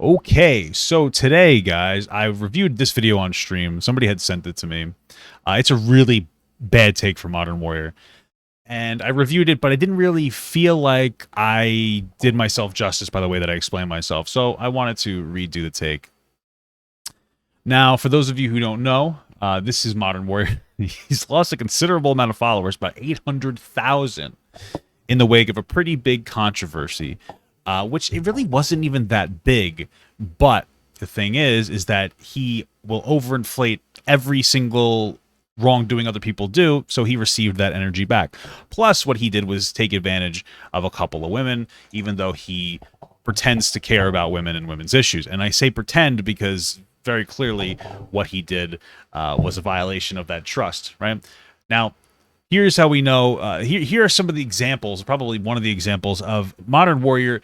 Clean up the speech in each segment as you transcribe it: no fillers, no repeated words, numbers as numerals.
Okay, so today, guys, I reviewed this video on stream. Somebody had sent it to me. It's a really bad take for Modern Warrior. And I reviewed it, but I didn't really feel like I did myself justice by the way that I explained myself. So I wanted to redo the take. Now, for those of you who don't know, this is Modern Warrior. He's lost a considerable amount of followers, about 800,000, in the wake of a pretty big controversy. Which it really wasn't even that big, but the thing is that he will overinflate every single wrongdoing other people do, so he received that energy back. Plus, what he did was take advantage of a couple of women, even though he pretends to care about women and women's issues. And I say pretend because very clearly what he did was a violation of that trust, right? Now, here's how we know. Here are some of the examples, probably one of the examples of Modern Warrior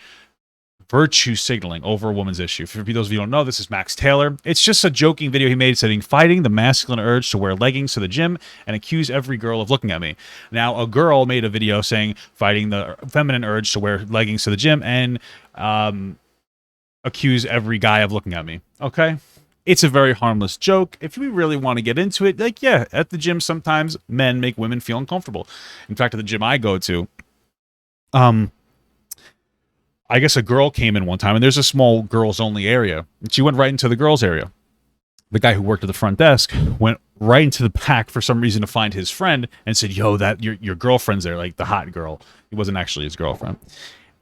virtue signaling over a woman's issue. For those of you who don't know, this is Max Taylor. It's just a joking video he made saying, fighting the masculine urge to wear leggings to the gym and accuse every girl of looking at me. Now, a girl made a video saying, fighting the feminine urge to wear leggings to the gym and accuse every guy of looking at me. Okay? It's a very harmless joke. If we really want to get into it, like, yeah, at the gym, sometimes men make women feel uncomfortable. In fact, at the gym I go to, I guess a girl came in one time, and there's a small girls-only area. And she went right into the girls' area. The guy who worked at the front desk went right into the back for some reason to find his friend and said, yo, that your girlfriend's there, like the hot girl. It wasn't actually his girlfriend.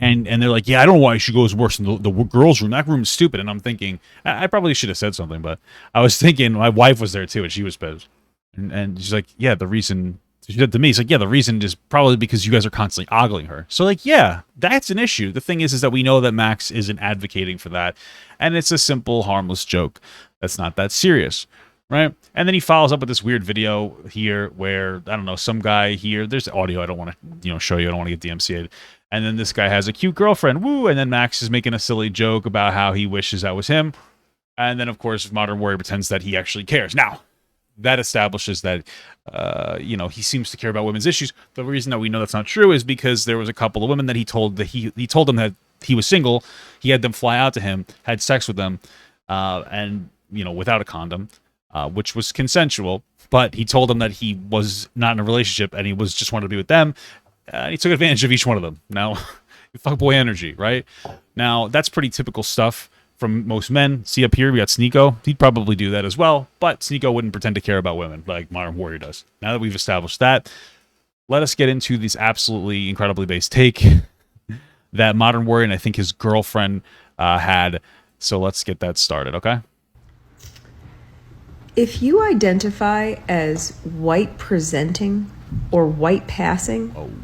And they're like, yeah, I don't know why she goes worse than the girls' room. That room is stupid. And I'm thinking, I probably should have said something, but I was thinking my wife was there too, and she was pissed. And she's like, yeah, the reason... She said to me, it's like, yeah, the reason is probably because you guys are constantly ogling her. So, like, yeah, that's an issue. The thing is that we know that Max isn't advocating for that, and it's a simple, harmless joke that's not that serious, right? And then he follows up with this weird video here where, I don't know, some guy here, there's audio I don't want to, show you. I don't want to get DMCA'd. And then this guy has a cute girlfriend, woo, and then Max is making a silly joke about how he wishes that was him. And then, of course, Modern Warrior pretends that he actually cares. Now, that establishes that, he seems to care about women's issues. The reason that we know that's not true is because there was a couple of women that he told them that he was single. He had them fly out to him, had sex with them, and without a condom, which was consensual. But he told them that he was not in a relationship and he was just wanted to be with them. And he took advantage of each one of them. Now, fuckboy energy, right? Now that's pretty typical stuff from most men. See up here, we got Sneeko. He'd probably do that as well, but Sneeko wouldn't pretend to care about women like Modern Warrior does. Now that we've established that, let us get into this absolutely incredibly based take that Modern Warrior and I think his girlfriend had. So let's get that started, okay? If you identify as white presenting or white passing,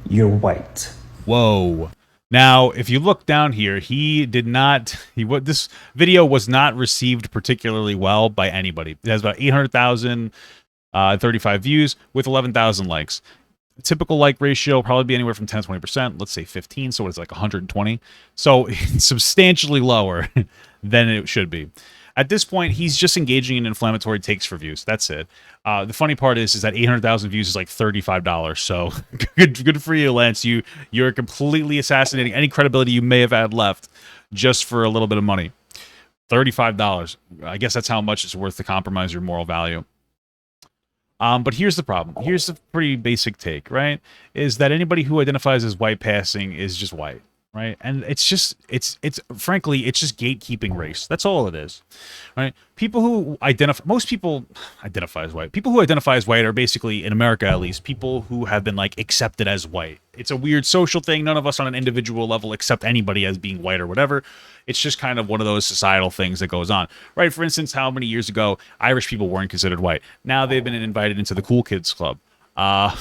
you're white. Whoa. Now, if you look down here, this video was not received particularly well by anybody. It has about 800,000, 35 views with 11,000 likes. Typical like ratio probably be anywhere from 10 to 20%. Let's say 15, so it's like 120. So it's substantially lower than it should be. At this point, he's just engaging in inflammatory takes for views. That's it. The funny part is that 800,000 views is like $35. So good for you, Lance. You're completely assassinating any credibility you may have had left just for a little bit of money. $35. I guess that's how much it's worth to compromise your moral value. But here's the problem. Here's the pretty basic take, right? Is that anybody who identifies as white passing is just white. Right, and it's frankly, it's just gatekeeping race. That's all it is, right? Most people identify as white. People who identify as white are basically, in America at least, people who have been like accepted as white. It's a weird social thing. None of us on an individual level accept anybody as being white or whatever. It's just kind of one of those societal things that goes on, right? For instance, how many years ago Irish people weren't considered white? Now they've been invited into the cool kids club. Right?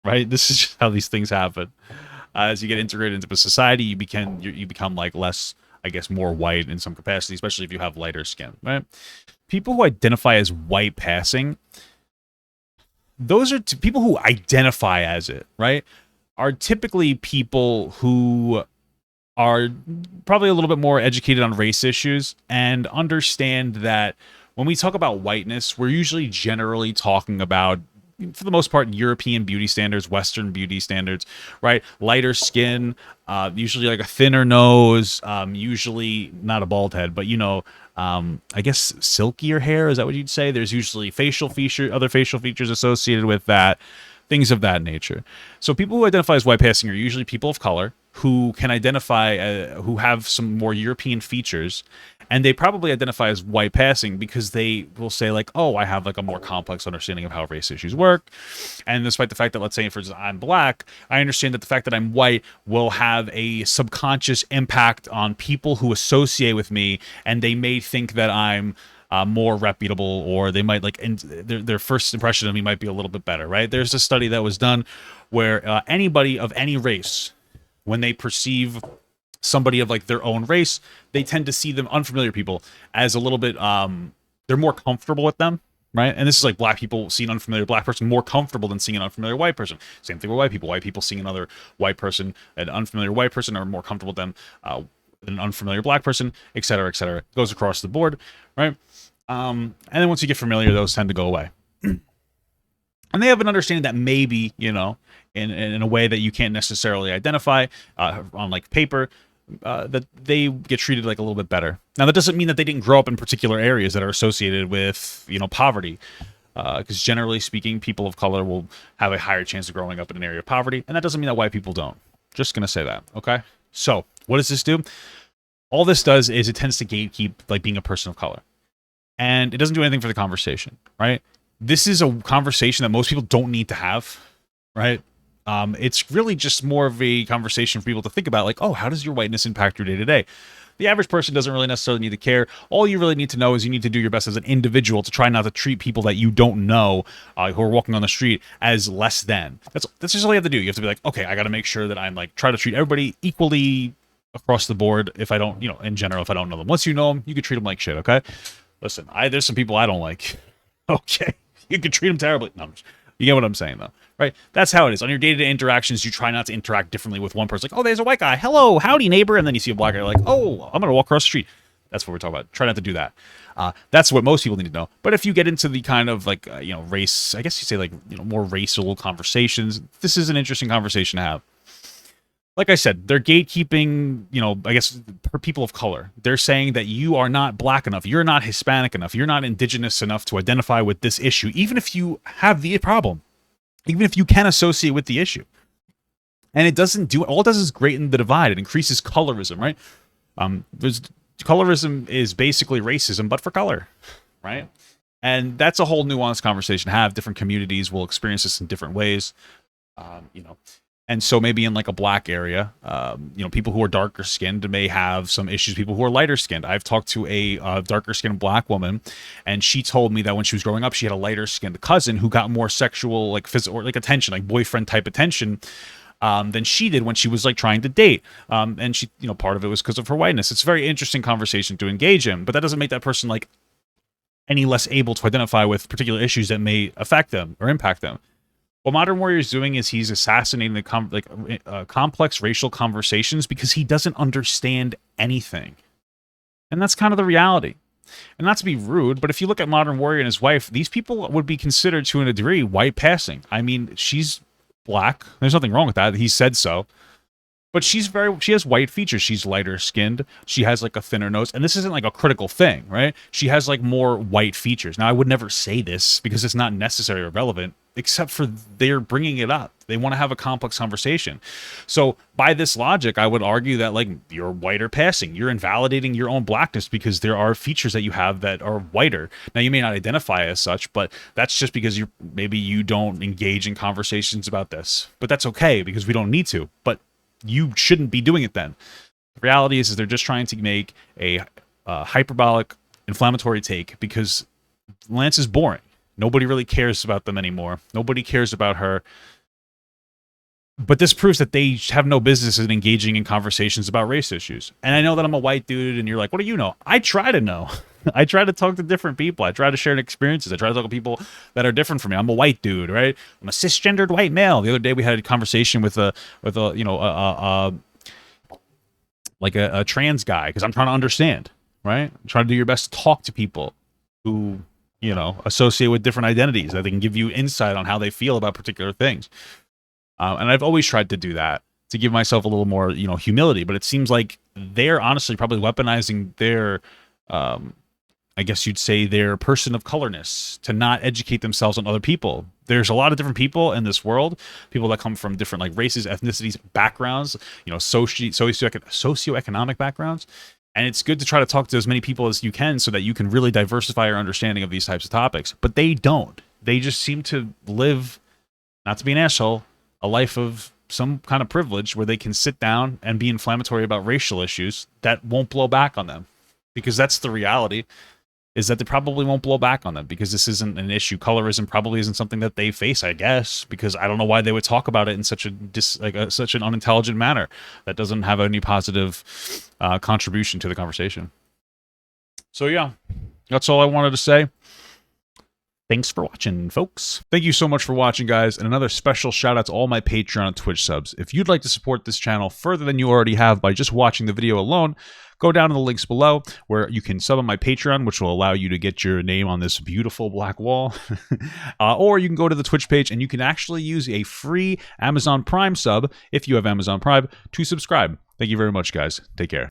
This is just how these things happen. As you get integrated into a society, you become like less, I guess, more white in some capacity, especially if you have lighter skin, right? People who identify as white passing, those are people who identify as it, right? Are typically people who are probably a little bit more educated on race issues and understand that when we talk about whiteness, we're usually generally talking about for the most part, European beauty standards, Western beauty standards, right? Lighter skin, usually like a thinner nose, usually not a bald head, but I guess silkier hair. Is that what you'd say? There's usually other facial features associated with that, things of that nature. So people who identify as white passing are usually people of color who can identify, who have some more European features, and they probably identify as white passing because they will say like, oh, I have like a more complex understanding of how race issues work. And despite the fact that, let's say, for instance, I'm black, I understand that the fact that I'm white will have a subconscious impact on people who associate with me, and they may think that I'm more reputable, or they might like their first impression of me might be a little bit better, right? There's a study that was done where anybody of any race, when they perceive somebody of like their own race, they tend to see them, unfamiliar people, as a little bit they're more comfortable with them, right? And this is like black people seeing an unfamiliar black person more comfortable than seeing an unfamiliar white person. Same thing with white people. White people seeing another white person, an unfamiliar white person, are more comfortable with them than an unfamiliar black person, et cetera, et cetera. It goes across the board, right? And then once you get familiar, those tend to go away. And they have an understanding that maybe, in a way that you can't necessarily identify on like paper, that they get treated like a little bit better. Now, that doesn't mean that they didn't grow up in particular areas that are associated with, poverty. Because generally speaking, people of color will have a higher chance of growing up in an area of poverty. And that doesn't mean that white people don't. Just going to say that. Okay. So what does this do? All this does is it tends to gatekeep like being a person of color. And it doesn't do anything for the conversation, right? This is a conversation that most people don't need to have, right? It's really just more of a conversation for people to think about, like, oh, how does your whiteness impact your day-to-day? The average person doesn't really necessarily need to care. All you really need to know is you need to do your best as an individual to try not to treat people that you don't know who are walking on the street as less than. That's just all you have to do. You have to be like, okay, I got to make sure that I'm like, try to treat everybody equally across the board. If I don't, in general, if I don't know them. Once you know them, you can treat them like shit, okay? Listen, there's some people I don't like. Okay, you can treat them terribly. No, you get what I'm saying, though, right? That's how it is. On your day-to-day interactions, you try not to interact differently with one person. Like, oh, there's a white guy. Hello, howdy, neighbor. And then you see a black guy. You're like, oh, I'm going to walk across the street. That's what we're talking about. Try not to do that. That's what most people need to know. But if you get into the kind of like, race, I guess you say like, more racial conversations, this is an interesting conversation to have. Like I said, they're gatekeeping, I guess, for people of color. They're saying that you are not black enough, you're not Hispanic enough, you're not indigenous enough to identify with this issue, even if you have the problem, even if you can associate with the issue. And it doesn't do, all it does is greaten the divide. It increases colorism, right? Colorism is basically racism, but for color, right? And that's a whole nuanced conversation to have. Different communities will experience this in different ways, And so maybe in like a black area, people who are darker skinned may have some issues. People who are lighter skinned. I've talked to a darker skinned black woman, and she told me that when she was growing up, she had a lighter skinned cousin who got more sexual, like physical, or like attention, like boyfriend type attention, than she did when she was like trying to date. And she, part of it was because of her whiteness. It's a very interesting conversation to engage in, but that doesn't make that person like any less able to identify with particular issues that may affect them or impact them. What Modern Warrior is doing is he's assassinating the complex racial conversations because he doesn't understand anything. And that's kind of the reality. And not to be rude, but if you look at Modern Warrior and his wife, these people would be considered to a degree white passing. I mean, she's black. There's nothing wrong with that. He said so. But she has white features. She's lighter skinned. She has like a thinner nose. And this isn't like a critical thing, right? She has like more white features. Now, I would never say this because it's not necessary or relevant, except for they're bringing it up. They want to have a complex conversation. So by this logic, I would argue that like you're whiter passing. You're invalidating your own blackness because there are features that you have that are whiter. Now, you may not identify as such, but that's just because maybe you don't engage in conversations about this. But that's okay because we don't need to. But you shouldn't be doing it then. The reality is they're just trying to make a hyperbolic, inflammatory take because Lance is boring. Nobody really cares about them anymore. Nobody cares about her. But this proves that they have no business in engaging in conversations about race issues. And I know that I'm a white dude, and you're like, what do you know? I try to know. I try to talk to different people. I try to share experiences. I try to talk to people that are different from me. I'm a white dude, right? I'm a cisgendered white male. The other day we had a conversation with a trans guy because I'm trying to understand, right? I'm trying to do your best to talk to people who associate with different identities, that they can give you insight on how they feel about particular things. And I've always tried to do that, to give myself a little more, humility. But it seems like they're honestly probably weaponizing their, I guess you'd say, their person of colorness to not educate themselves on other people. There's a lot of different people in this world, people that come from different like races, ethnicities, backgrounds, socioeconomic backgrounds. And it's good to try to talk to as many people as you can so that you can really diversify your understanding of these types of topics. But they don't. They just seem to live, not to be an asshole, a life of some kind of privilege where they can sit down and be inflammatory about racial issues that won't blow back on them. Because that's the reality, is that they probably won't blow back on them because this isn't an issue. Colorism probably isn't something that they face, I guess, because I don't know why they would talk about it in such such an unintelligent manner that doesn't have any positive contribution to the conversation. So yeah, that's all I wanted to say. Thanks for watching, folks. Thank you so much for watching, guys. And another special shout out to all my Patreon and Twitch subs. If you'd like to support this channel further than you already have by just watching the video alone, go down to the links below where you can sub on my Patreon, which will allow you to get your name on this beautiful black wall. Or you can go to the Twitch page and you can actually use a free Amazon Prime sub, if you have Amazon Prime, to subscribe. Thank you very much, guys. Take care.